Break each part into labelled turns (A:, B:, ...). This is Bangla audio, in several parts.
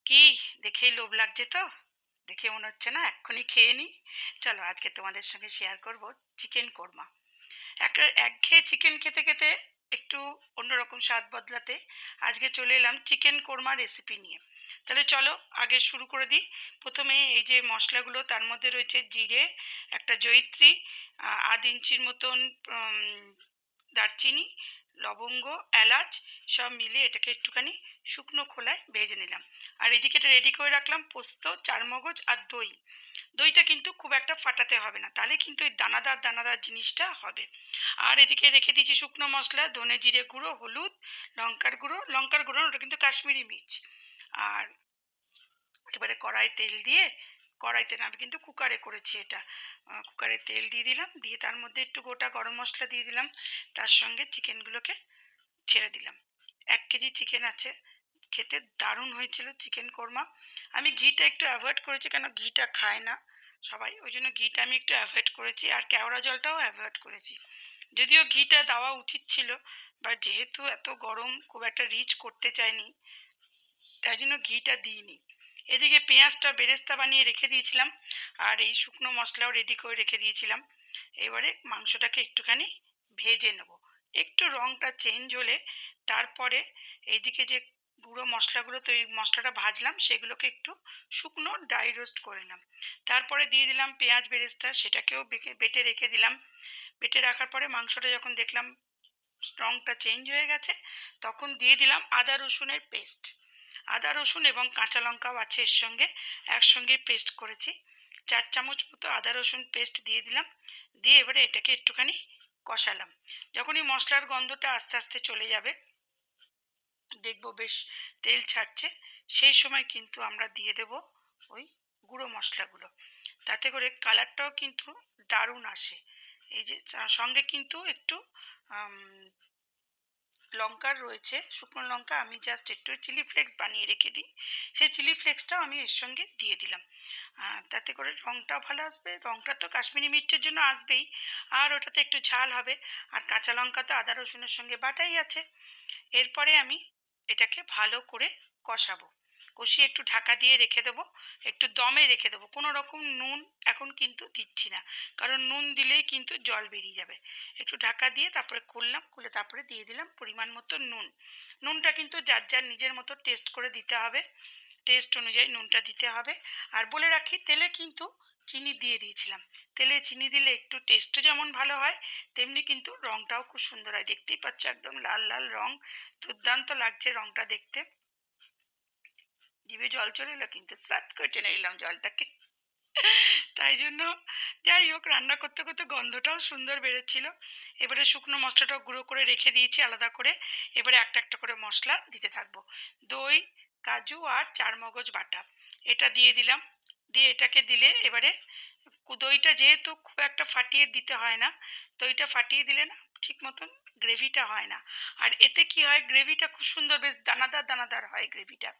A: কি দেখেই লোভ লাগছে তো? দেখে মনে হচ্ছে না এক্ষুনি খেয়ে নিই। চলো আজকে তোমাদের সঙ্গে শেয়ার করব চিকেন কোরমা। একটা একঘেয়ে চিকেন খেতে, খেতে একটু অন্যরকম স্বাদ বদলাতে আজকে চলে এলাম চিকেন কোরমা রেসিপি নিয়ে। তাহলে চলো আগে শুরু করে দিই। ১ম এ এই যে মসলাগুলো তার মধ্যে রয়েছে জিরে, একটা জয়িত্রী, ১/২ ইঞ্চির মতন উম দারচিনি, লবঙ্গ, এলাচ সব মিলিয়ে এটাকে একটুখানি শুকনো খোলায় ভেজে নিলাম। আর এদিকে এটা রেডি করে রাখলাম পোস্ত, চারমগজ আর দই। দইটা কিন্তু খুব একটা ফাটাতে হবে না, তাহলে কিন্তু ওই দানাদার দানাদার জিনিসটা হবে। আর এদিকে রেখে দিয়েছি শুকনো মশলা, ধনে জিরে গুঁড়ো, হলুদ, লঙ্কার গুঁড়ো না, ওটা কিন্তু কাশ্মীরি মির্চ। আর এবারে কড়াই তেল দিয়ে, কড়াইতে না আমি কিন্তু কুকারে করেছি এটা। কুকারে তেল দিয়ে দিলাম, দিয়ে তার মধ্যে একটু গোটা গরম মশলা দিয়ে দিলাম, তার সঙ্গে চিকেনগুলোকে ছেড়ে দিলাম। ১ কেজি চিকেন আছে। খেতে দারুণ হয়েছিল চিকেন কোরমা। আমি ঘিটা একটু অ্যাভয়েড করেছি, কেন ঘিটা খায় না সবাই, ওই জন্য ঘিটা আমি একটু অ্যাভয়েড করেছি, আর কেওড়া জলটাও অ্যাভয়েড করেছি। যদিও ঘিটা দেওয়া উচিত ছিল, বাট যেহেতু এত গরম খুব একটা রিচ করতে চাইনি, তাই জন্য ঘিটা দিইনি। এদিকে পেঁয়াজটা বেরেস্তা বানিয়ে রেখে দিয়েছিলাম, আর এই শুকনো মশলাও রেডি করে রেখে দিয়েছিলাম। এবারে মাংসটাকে একটুখানি ভেজে নেব। একটু রংটা চেঞ্জ হলে তারপরে এইদিকে যে গুঁড়ো মশলাগুলো তৈরি মশলাটা ভাজলাম সেগুলোকে একটু শুকনো ড্রাই রোস্ট করে নিলাম। তারপরে দিয়ে দিলাম পেঁয়াজ বেরেস্তা, সেটাকেও বেটে রেখে দিলাম। বেটে রাখার পরে মাংসটা যখন দেখলাম রংটা চেঞ্জ হয়ে গেছে, তখন দিয়ে দিলাম আদা রসুনের পেস্ট। আদা রসুন এবং কাঁচা লঙ্কাও আছে এর সঙ্গে, একসঙ্গে পেস্ট করেছি। ৪ চামচ মতো আদা রসুন পেস্ট দিয়ে দিলাম। দিয়ে এবারে এটাকে একটুখানি কষালাম। যখনই মশলার গন্ধটা আস্তে আস্তে চলে যাবে, দেখবো বেশ তেল ছাড়ছে, সেই সময় কিন্তু আমরা দিয়ে দেব ওই গুঁড়ো মশলাগুলো। তাতে করে কালারটাও কিন্তু দারুণ আসে। এই যে সঙ্গে কিন্তু একটু আম লঙ্কার রয়েছে, শুকনো লঙ্কা আমি জাস্ট একটু চিলি ফ্লেক্স বানিয়ে রেখে দিই, সেই চিলি ফ্লেক্সটাও আমি এর সঙ্গে দিয়ে দিলাম। তাতে করে রংটাও ভালো আসবে, রংটা তো কাশ্মীরি মির্চের জন্য আসবেই, আর ওটাতে একটু ঝাল হবে। আর কাঁচা লঙ্কা তো আদা রসুনের সঙ্গে বাটাই আছে। এরপরে আমি এটাকে ভালো করে কষাবো, কষিয়ে একটু ঢাকা দিয়ে রেখে দেবো, একটু দমে রেখে দেবো। কোনো রকম নুন এখন কিন্তু দিচ্ছি না, কারণ নুন দিলেই কিন্তু জল বেরিয়ে যাবে। একটু ঢাকা দিয়ে তারপরে খুললাম, খুলে তারপরে দিয়ে দিলাম পরিমাণ মতো নুন। নুনটা কিন্তু যার যার নিজের মতো টেস্ট করে দিতে হবে, টেস্ট অনুযায়ী নুনটা দিতে হবে। আর বলে রাখি, তেলে কিন্তু চিনি দিয়ে দিয়েছিলাম। তেলে চিনি দিলে একটু টেস্টও যেমন ভালো হয়, তেমনি কিন্তু রংটাও খুব সুন্দর হয়। দেখতেই পাচ্ছ একদম লাল লাল রং, দুর্দান্ত লাগছে রংটা দেখতে। জিভে জল চলে এলো, কিন্তু স্রাদ করে টেনে নিলাম জলটাকে। তাই জন্য যাই হোক, রান্না করতে করতে গন্ধটাও সুন্দর বেরোচ্ছিল। এবারে শুকনো মশলাটাও গুঁড়ো করে রেখে দিয়েছি আলাদা করে। এবারে একটা একটা করে মশলা দিতে থাকবো। দই, কাজু আর চারমগজ বাটা, এটা দিয়ে দিলাম। দিয়ে এটাকে দিলে এবারে দইটা যেহেতু খুব একটা ফাটিয়ে দিতে হয় না, দইটা ফাটিয়ে দিলে না ঠিক মতন গ্রেভিটা হয় না। আর এতে কি হয়, গ্রেভিটা খুব সুন্দর বেশ দানাদার দানাদার হয় গ্রেভিটা।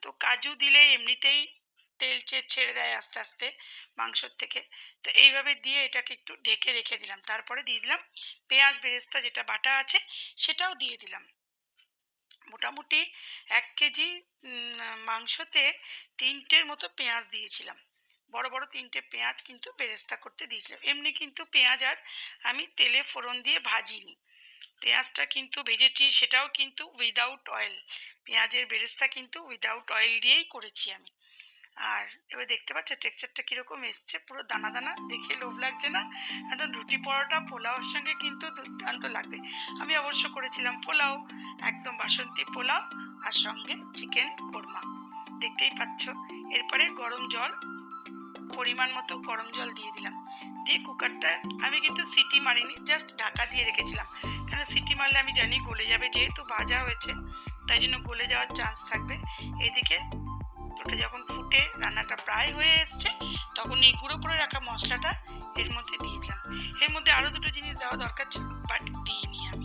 A: তো কাজু দিলে এমনিতেই তেল ছেড়ে দেয় আস্তে আস্তে মাংসর থেকে। তো এইভাবে দিয়ে এটাকে একটু ঢেকে রেখে দিলাম, তারপরে দিয়ে দিলাম পেঁয়াজ বেরেস্তা যেটা বাটা আছে, সেটাও দিয়ে দিলাম। মোটামুটি ১ কেজি মাংসতে ৩টের মতো পেঁয়াজ দিয়েছিলাম। বড় বড় ৩টে পেঁয়াজ কিন্তু বেরেস্তা করতে দিয়েছিলাম। এমনি কিন্তু পেঁয়াজ আর আমি তেলে ফোড়ন দিয়ে ভাজিনি। পেঁয়াজটা কিন্তু ভেজেছি, সেটাও কিন্তু উইদাউট অয়েল। পেঁয়াজের বেরেস্তা কিন্তু উইদাউট অয়েল দিয়েই করেছি আমি। আর এবার দেখতে পাচ্ছ টেক্সচারটা কিরকম এসছে, পুরো দানা দানা, দেখে লোভ লাগছে না? একদম রুটি পরোটা পোলাওর সঙ্গে কিন্তু দুর্দান্ত লাগবে। আমি অবশ্য করেছিলাম পোলাও, একদম বাসন্তী পোলাও, আর সঙ্গে চিকেন কোরমা, দেখতেই পাচ্ছ। এরপরে গরম জল, পরিমাণ মতো গরম জল দিয়ে দিলাম। দিয়ে কুকারটা আমি কিন্তু সিটি মারিনি, জাস্ট ঢাকা দিয়ে রেখেছিলাম, কেন সিটি মারলে আমি জানি গলে যাবে, যেহেতু ভাজা হয়েছে তাই জন্য গলে যাওয়ার চান্স থাকবে। এদিকে ওটা যখন ফুটে রান্নাটা প্রায় হয়ে এসছে, তখন এই গুঁড়ো করে রাখা মশলাটা এর মধ্যে দিয়ে দিলাম। এর মধ্যে আরো দুটো জিনিস দেওয়া দরকার ছিল, বাট দিইনি আমি।